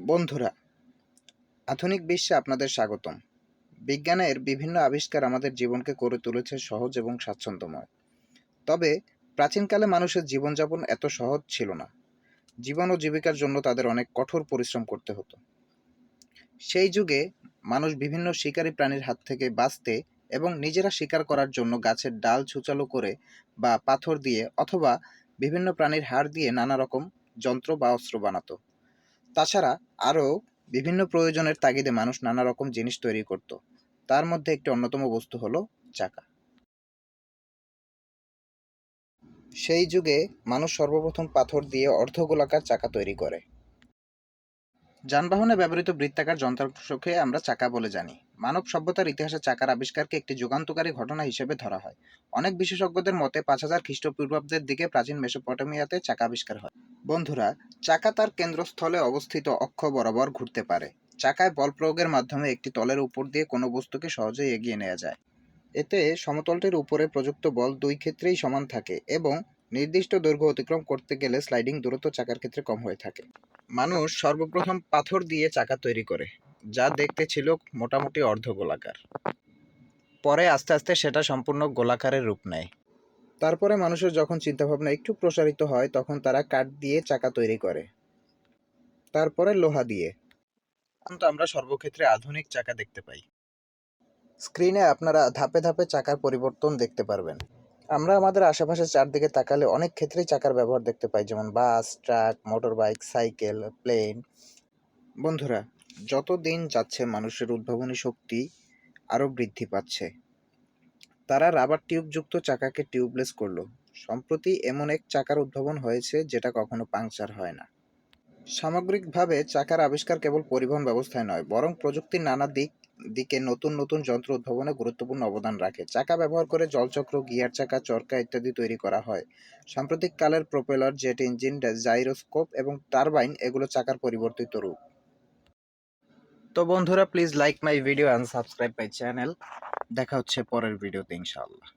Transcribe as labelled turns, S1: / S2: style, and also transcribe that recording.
S1: বন্ধুরা, আধুনিক বিশ্বে আপনাদের স্বাগতম। বিজ্ঞানের বিভিন্ন আবিষ্কার আমাদের জীবনকে করে তুলেছে সহজ এবং স্বাচ্ছন্দ্যময়। তবে প্রাচীনকালে মানুষের জীবনযাপন এত সহজ ছিল না। জীবন ও জীবিকার জন্য তাদের অনেক কঠোর পরিশ্রম করতে হতো। সেই যুগে মানুষ বিভিন্ন শিকারী প্রাণীর হাত থেকে বাঁচতে এবং নিজেরা শিকার করার জন্য গাছের ডাল ছুচালো করে বা পাথর দিয়ে অথবা বিভিন্ন প্রাণীর হাড় দিয়ে নানা রকম যন্ত্র বা অস্ত্র বানাতো। তাছাড়া আরও বিভিন্ন প্রয়োজনের তাগিদে মানুষ নানা রকম জিনিস তৈরি করত। তার মধ্যে একটি অন্যতম বস্তু হলো চাকা। সেই যুগে মানুষ সর্বপ্রথম পাথর দিয়ে অর্ধগোলাকার চাকা তৈরি করে। যানবাহনে ব্যবহৃত বৃত্তাকার যন্ত্রাংশকে আমরা চাকা বলে জানি। মানব সভ্যতার ইতিহাসে চাকার আবিষ্কারকে একটি যুগান্তকারী ঘটনা হিসেবে ধরা হয়। অনেক বিশেষজ্ঞদের মতে 5000 খ্রিস্টপূর্বাব্দের দিকে প্রাচীন মেসোপটেমিয়াতে চাকা আবিষ্কার হয়। বন্ধুরা, চাকা তার কেন্দ্রস্থলে অবস্থিত অক্ষ বরাবর ঘুরতে পারে। চাকায় বল প্রয়োগের মাধ্যমে একটি তলের উপর দিয়ে কোনো বস্তুকে সহজেই এগিয়ে নেওয়া যায়। এতে সমতলটির উপরে প্রযুক্ত বল দুই ক্ষেত্রেই সমান থাকে এবং নির্দিষ্ট দৈর্ঘ্য অতিক্রম করতে গেলে স্লাইডিং দূরত্ব চাকার ক্ষেত্রে কম হয়ে থাকে। মানুষ সর্বপ্রথম পাথর দিয়ে চাকা তৈরি করে, যা দেখতে ছিল মোটামুটি অর্ধগোলাকার। পরে আস্তে আস্তে সেটা সম্পূর্ণ গোলাকারের রূপ নেয়। তারপরে মানুষের যখন চিন্তাভাবনা একটু প্রসারিত হয়, তখন তারা কাঠ দিয়ে চাকা তৈরি করে, তারপরে লোহা দিয়ে। কিন্তু আমরা সর্বক্ষেত্রে আধুনিক চাকা দেখতে পাই। স্ক্রিনে আপনারা ধাপে ধাপে চাকার পরিবর্তন দেখতে পারবেন। আমরা আমাদের আশেপাশে চারদিকে তাকালে অনেক ক্ষেত্রেই চাকার ব্যবহার দেখতে পাই, যেমন bus, truck, motor bike, cycle, plane. বন্ধুরা, যত দিন যাচ্ছে মানুষের উদ্ভাবনী শক্তি আরও বৃদ্ধি পাচ্ছে। তারা রাবার টিউবযুক্ত চাকাকে টিউবলেস করলো। সম্প্রতি এমন এক চাকার উদ্ভাবন হয়েছে যেটা কখনো পাংচার হয় না। সামগ্রিকভাবে চাকার আবিষ্কার কেবল পরিবহন ব্যবস্থায় নয়, বরং প্রযুক্তির নানা দিকে নতুন নতুন যন্ত্র উদ্ভাবনে গুরুত্বপূর্ণ অবদান রাখে। চাকা ব্যবহার করে জলচক্র, গিয়ার চাকা, চরকা ইত্যাদি তৈরি করা হয়। সাম্প্রতিক কালের প্রপেলার, জেট ইঞ্জিন, জাইরোস্কোপ এবং টারবাইন এগুলো চাকার পরিবর্তিত রূপ। তো বন্ধুরা, please like my video and subscribe my channel. দেখা হচ্ছে পরের ভিডিওতে ইনশাআল্লাহ।